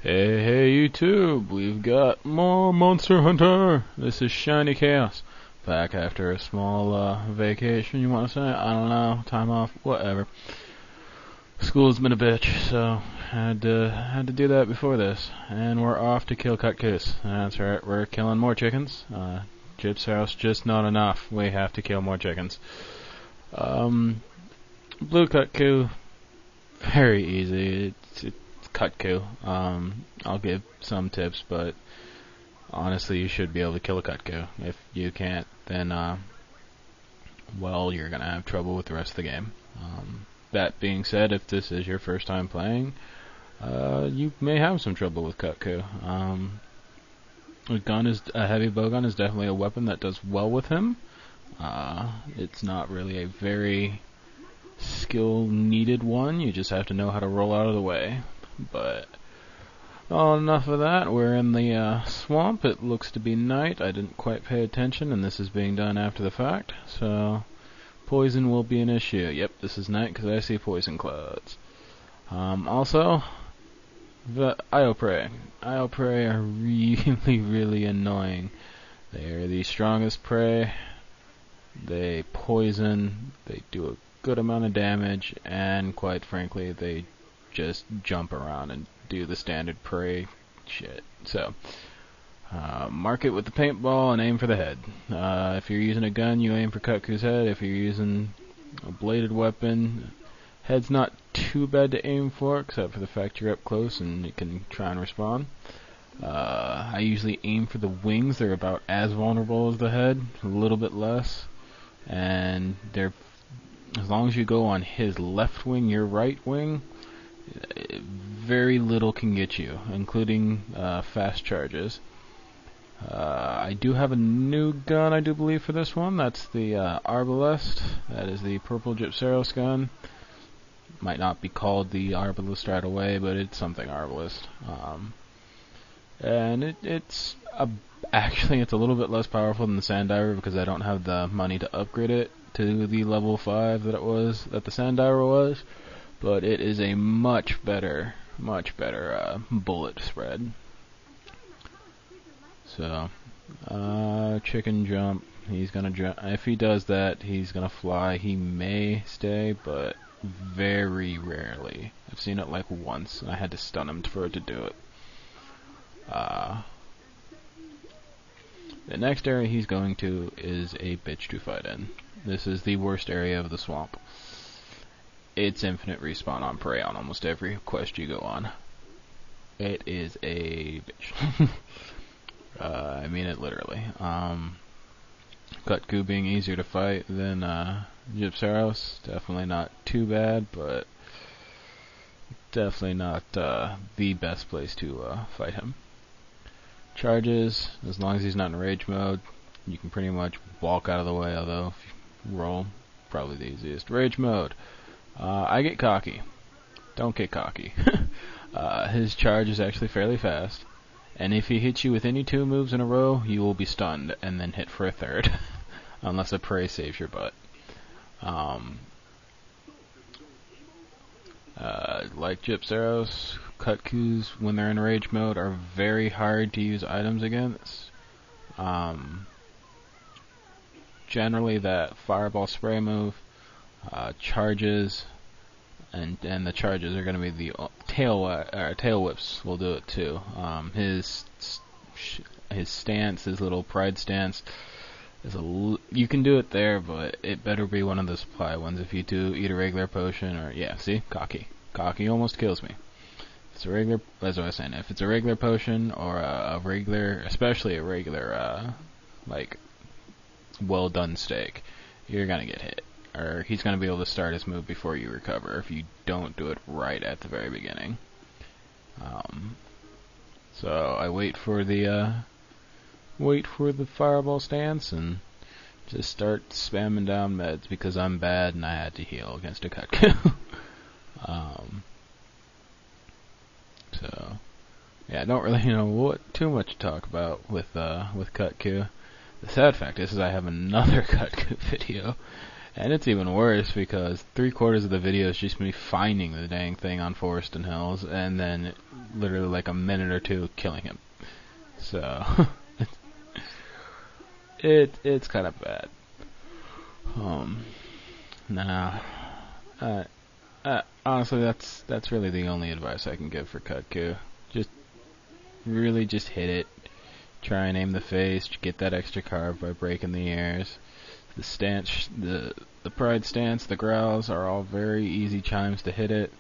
Hey YouTube, we've got more Monster Hunter. This is Shiny Chaos, back after a small vacation, you want to say? I don't know, time off, whatever. School's been a bitch, so had to do that before this. And we're off to kill Cutcoos. That's right, we're killing more chickens. Gyp's house, just not enough. We have to kill more chickens. Blue Cutcoo, very easy. It's Cutcoo. I'll give some tips, but honestly, you should be able to kill a Cutcoo. If you can't, then well, you're gonna have trouble with the rest of the game. That being said, if this is your first time playing, you may have some trouble with Cutcoo. A heavy bowgun is definitely a weapon that does well with him. It's not really a very skill needed one. You just have to know how to roll out of the way. But enough of that. We're in the swamp. It looks to be night. I didn't quite pay attention, and this is being done after the fact. So poison will be an issue. Yep, this is night because I see poison clouds. Also, the Io Prey. Io Prey are really, really annoying. They are the strongest prey. They poison. They do a good amount of damage, and quite frankly, they just jump around and do the standard prey shit. So, mark it with the paintball and aim for the head. If you're using a gun, you aim for Cutcoo's head. If you're using a bladed weapon, head's not too bad to aim for, except for the fact you're up close and you can try and respond. I usually aim for the wings. They're about as vulnerable as the head, a little bit less. And they're, as long as you go on his left wing, your right wing, very little can get you, including fast charges. I do have a new gun, I do believe, for this one. That's the Arbalest. That is the purple Gypceros gun. Might not be called the Arbalest right away, but it's something Arbalest. And actually, it's a little bit less powerful than the Sanddiver because I don't have the money to upgrade it to the level 5 that the Sanddiver was. But it is a much better bullet spread. So, chicken jump. He's gonna jump. If he does that, he's gonna fly. He may stay, but very rarely. I've seen it like once, and I had to stun him for it to do it. The next area he's going to is a bitch to fight in. This is the worst area of the swamp. It's infinite respawn on prey on almost every quest you go on. It is a bitch. I mean it literally. Cutcoo being easier to fight than Gypceros, definitely not too bad, but definitely not the best place to fight him. Charges, as long as he's not in rage mode, you can pretty much walk out of the way, although if you roll, probably the easiest. Rage mode. I get cocky. Don't get cocky. His charge is actually fairly fast, and if he hits you with any 2 moves in a row, you will be stunned and then hit for a third, unless a prey saves your butt. Like Gypceros, Cutcoos, when they're in rage mode, are very hard to use items against. Generally, that fireball spray move, charges, and the charges are going to be the tail whips will do it too. His stance, his little pride stance, you can do it there, but it better be one of the supply ones. If you do eat a regular potion, or see, cocky almost kills me. It's a regular, as I was saying, if it's a regular potion or especially a regular, like, well done steak, you're gonna get hit. Or he's gonna be able to start his move before you recover if you don't do it right at the very beginning. So I wait for the fireball stance and just start spamming down meds because I'm bad and I had to heal against a Cutcoo. So, yeah, I don't really know what too much to talk about with Cutcoo. The sad fact is I have another Cutcoo video, and it's even worse because 3/4 of the video is just me finding the dang thing on Forest and Hills, and then literally like a minute or two killing him. So it's kind of bad. Nah. Honestly, that's really the only advice I can give for Kut-Ku. Just hit it. Try and aim the face. Get that extra carve by breaking the ears. The stance, the pride stance, the growls are all very easy chimes to hit it.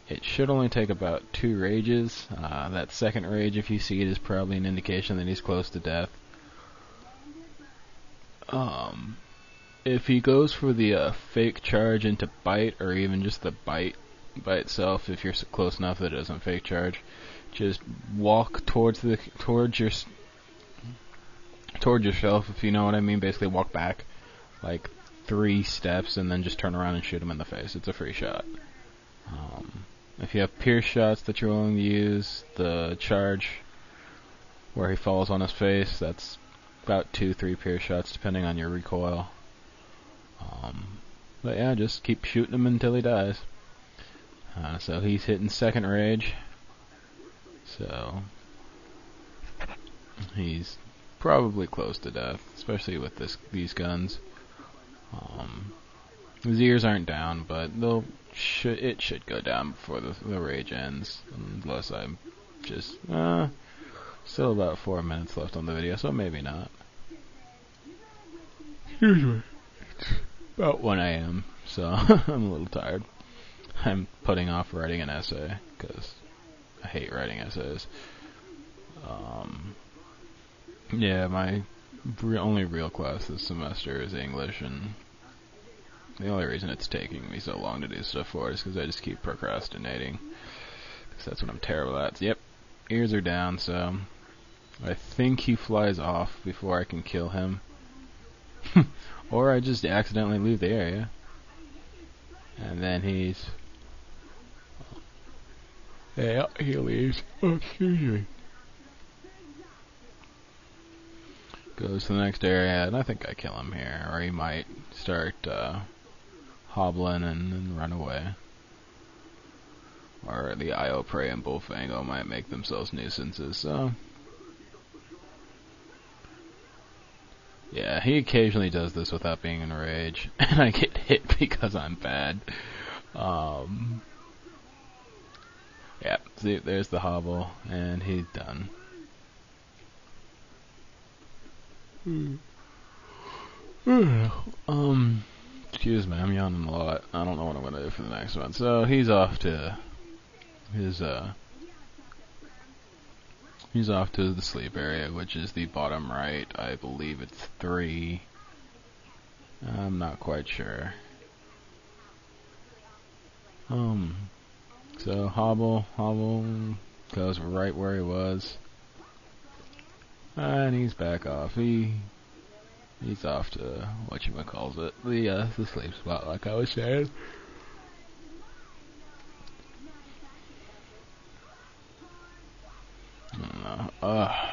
It should only take about 2 rages. That second rage, if you see it, is probably an indication that he's close to death. If he goes for the fake charge into bite, or even just the bite by itself, if you're close enough that it doesn't fake charge, just walk towards yourself, if you know what I mean. Basically, walk back like 3 steps and then just turn around and shoot him in the face. It's a free shot. If you have pierce shots that you're willing to use, the charge where he falls on his face, that's about 2-3 pierce shots depending on your recoil. But yeah, just keep shooting him until he dies. So he's hitting second rage. So he's probably close to death, especially with these guns. His ears aren't down, but it should go down before the rage ends, unless I'm just still about 4 minutes left on the video, so maybe not. Excuse me. It's about 1 a.m., so I'm a little tired. I'm putting off writing an essay because I hate writing essays. Yeah, my only real class this semester is English, and the only reason it's taking me so long to do stuff for it is because I just keep procrastinating. Because that's what I'm terrible at. Yep, ears are down, so I think he flies off before I can kill him. Or I just accidentally leave the area. And then yeah, he leaves. Oh, excuse me. Goes to the next area, and I think I kill him here. Or he might start hobbling and run away. Or the Io Prey and Bullfango might make themselves nuisances, so yeah, he occasionally does this without being in a rage, and I get hit because I'm bad. Yeah, see, there's the hobble, and he's done. Excuse me, I'm yawning a lot. I don't know what I'm gonna do for the next one. So he's off to the sleep area, which is the bottom right. I believe it's 3. I'm not quite sure. So hobble goes right where he was, and he's back off. He's off to whatchamacallit, the sleep spot, like I was saying.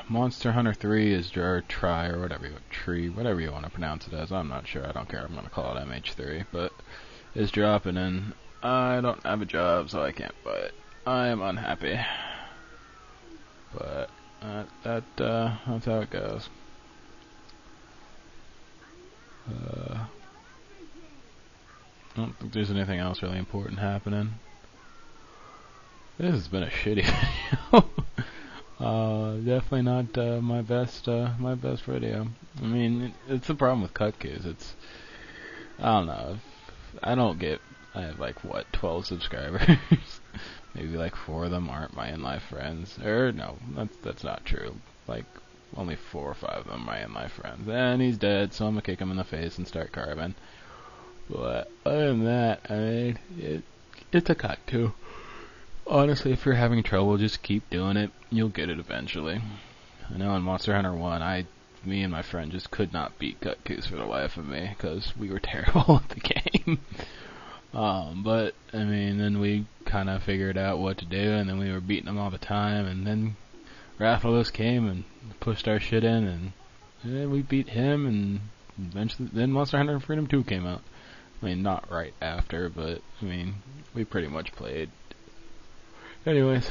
Monster Hunter 3 is or whatever you want to pronounce it as. I'm not sure. I don't care. I'm gonna call it MH3, but is dropping in. I don't have a job, so I can't buy it. I am unhappy, but that's how it goes. I don't think there's anything else really important happening. This has been a shitty video. Definitely not my best video. I mean, it's the problem with Kut-Kus. I don't know. I have like 12 subscribers. Maybe like 4 of them aren't my in-life friends. Or no, that's not true. Like only 4 or 5 of them are my in-life friends. And he's dead, so I'm gonna kick him in the face and start carving. But other than that, I mean, it's a Kut-Ku. Honestly, if you're having trouble, just keep doing it. You'll get it eventually. I know in Monster Hunter 1, me and my friend just could not beat Kut-Kus for the life of me, because we were terrible at the game. But, I mean, then we kind of figured out what to do, and then we were beating them all the time, and then Rathalos came and pushed our shit in, and we beat him, and eventually, then Monster Hunter Freedom 2 came out. I mean, not right after, but, I mean, we pretty much played. Anyways,